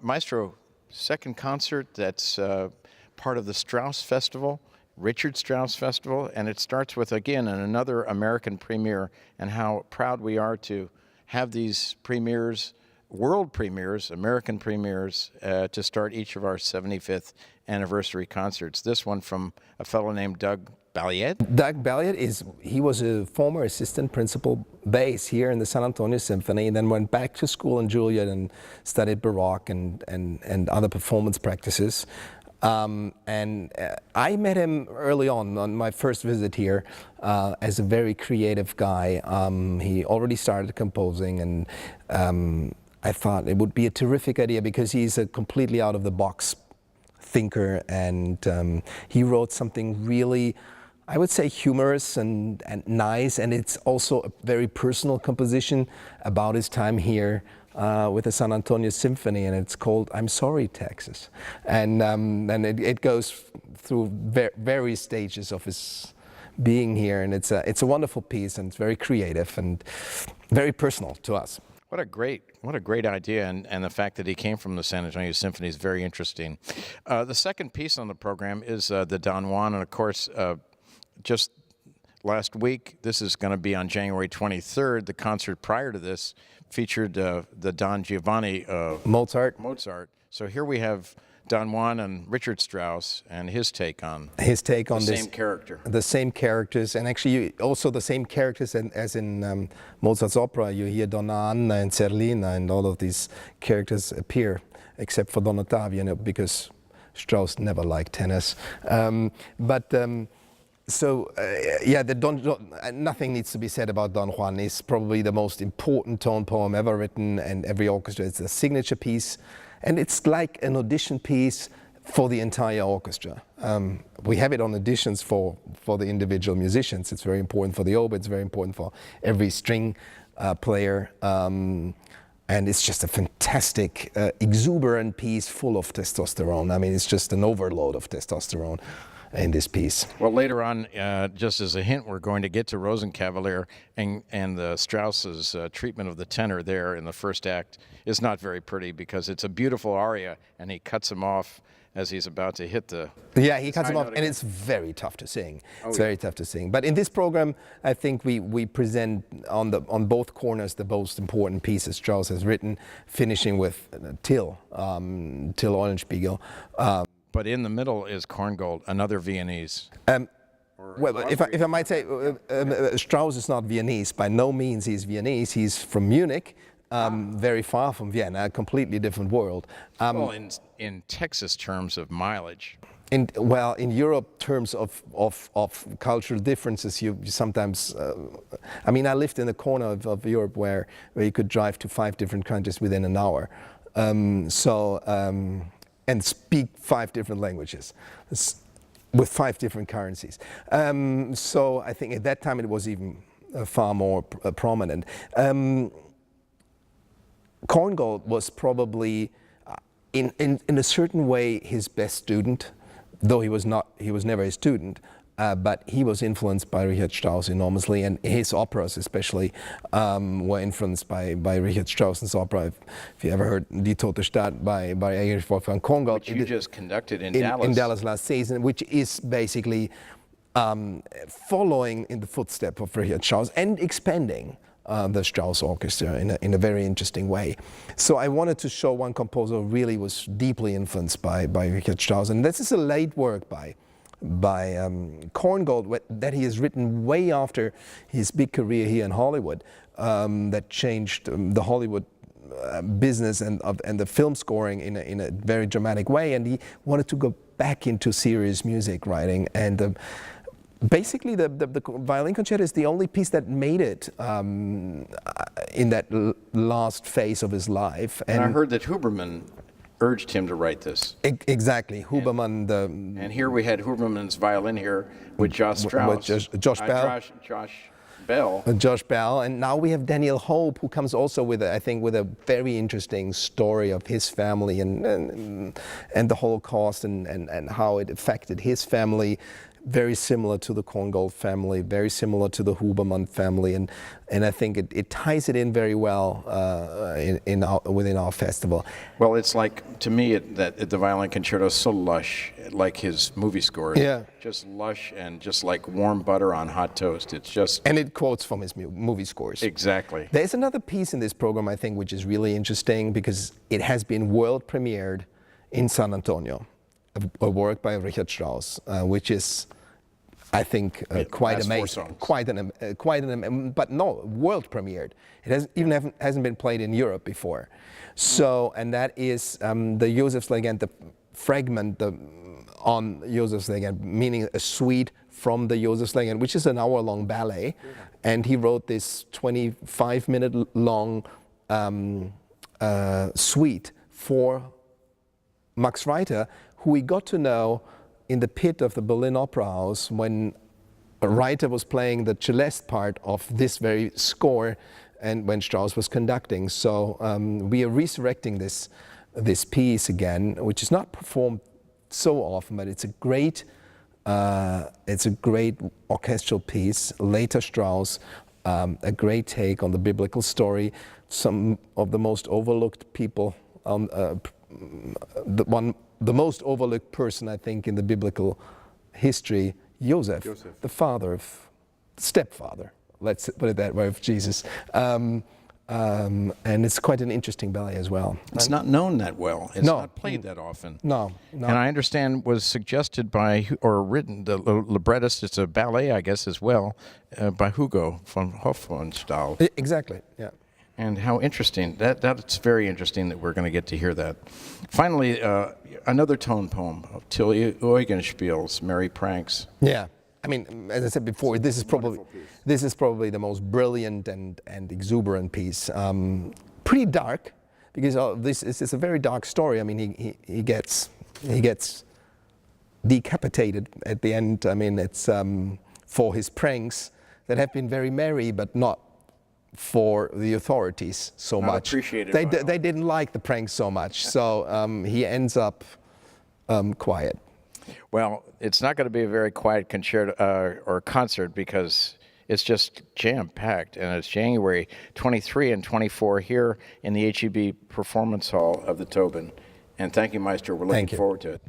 Maestro, second concert that's part of the Strauss Festival, Richard Strauss Festival, and it starts with, again, another American premiere, and how proud we are to have these premieres, world premieres, American premieres, to start each of our 75th anniversary concerts. This one from a fellow named Doug BALLIETT. Doug BALLIETT he was a former assistant principal bass here in the San Antonio Symphony, and then went back to school in Juilliard and studied Baroque and other performance practices. I met him early on my first visit here as a very creative guy. He already started composing, and I thought it would be a terrific idea because he's a completely out of the box thinker, and he wrote something really, I would say, humorous and nice, and it's also a very personal composition about his time here with the San Antonio Symphony, and it's called "I'm Sorry, Texas," and it goes through various stages of his being here, and it's a wonderful piece, and it's very creative and very personal to us. What a great idea, and the fact that he came from the San Antonio Symphony is very interesting. The second piece on the program is the Don Juan, and of course, just last week, this is going to be on January 23rd. The concert prior to this featured the Don Giovanni Mozart. So here we have Don Juan and Richard Strauss and his take on the same character. The same characters, and actually also the same characters as in Mozart's opera. You hear Donna Anna and Zerlina, and all of these characters appear, except for Don Ottavio, because Strauss never liked tennis. Nothing needs to be said about Don Juan. It's probably the most important tone poem ever written, and every orchestra, it's a signature piece, and it's like an audition piece for the entire orchestra. We have it on auditions for the individual musicians. It's very important for the oboe, it's very important for every string player, and it's just a fantastic, exuberant piece full of testosterone. I mean, it's just an overload of testosterone in this piece. Well, later on, just as a hint, we're going to get to Rosenkavalier, and the Strauss's treatment of the tenor there in the first act is not very pretty, because it's a beautiful aria, and he cuts him off as he's about to hit the... Yeah, he cuts him off, and it's very tough to sing. It's very tough to sing. But in this program, I think we present on both corners the most important pieces Strauss has written, finishing with Till Eulenspiegel. But in the middle is Korngold, another Viennese. Well, if I might say, Strauss is not Viennese. By no means he's Viennese. He's from Munich, very far from Vienna, a completely different world. Well, in Texas terms of mileage. In Europe terms of cultural differences, you sometimes, I mean, I lived in a corner of Europe where you could drive to 5 different countries within an hour. And speak 5 different languages with 5 different currencies. So I think at that time it was even far more prominent. Korngold was probably, in a certain way, his best student, though he was never a student. But he was influenced by Richard Strauss enormously, and his operas especially were influenced by Richard Strauss's opera. If you ever heard Die Tote Stadt by Erich Wolfgang Korngold. Which you just conducted in Dallas. In Dallas last season, which is basically following in the footsteps of Richard Strauss and expanding the Strauss orchestra in a very interesting way. So I wanted to show one composer who really was deeply influenced by Richard Strauss, and this is a late work by Korngold that he has written way after his big career here in Hollywood, that changed the Hollywood business and the film scoring in a very dramatic way, and he wanted to go back into serious music writing, and basically the violin concerto is the only piece that made it in that last phase of his life. And I heard that Huberman urged him to write this. Exactly, Huberman. And here we had Huberman's violin here with Josh Strauss. With Josh Bell. Josh Bell, and now we have Daniel Hope, who comes also with, I think, with a very interesting story of his family and the Holocaust and how it affected his family. very similar to the Korngold family, very similar to the Huberman family, and I think it ties it in very well within our festival. Well, it's like, to me, that the violin concerto is so lush, like his movie scores. Yeah. Just lush and just like warm butter on hot toast. It's just... And it quotes from his movie scores. Exactly. There's another piece in this program, I think, which is really interesting because it has been world premiered in San Antonio. A work by Richard Strauss, which is, I think, quite amazing. But no, world premiered. It hasn't been played in Europe before. So, and that is the Josephs-Legende, the fragment on Josephs-Legende, meaning a suite from the Josephs-Legende, which is an hour-long ballet. And he wrote this 25-minute long suite for Max Reiter, who we got to know in the pit of the Berlin Opera House when Reiter was playing the celeste part of this very score and when Strauss was conducting. So we are resurrecting this piece again, which is not performed so often, but it's a great orchestral piece. Later Strauss, a great take on the biblical story. Some of the most overlooked people on the most overlooked person, I think, in the biblical history, Joseph. The stepfather, let's put it that way, of Jesus. And it's quite an interesting ballet as well. It's not known that well. It's not played that often. No. And I understand was suggested by, or written, the librettist, it's a ballet, I guess, as well, by Hugo von Hofmannsthal. Exactly, yeah. And how interesting. That's very interesting that we're going to get to hear that. Finally, another tone poem of Till Eulenspiegels, Merry Pranks. Yeah. I mean, as I said before, this is probably the most brilliant and exuberant piece. Pretty dark, because this is a very dark story. I mean, he gets decapitated at the end. I mean, it's for his pranks that have been very merry, but not for the authorities so much. They didn't like the pranks so much, so he ends up quiet. Well, it's not going to be a very quiet concerto or concert because it's just jam-packed, and it's January 23 and 24 here in the HEB Performance Hall of the Tobin. And thank you, Maestro. We're looking forward to it.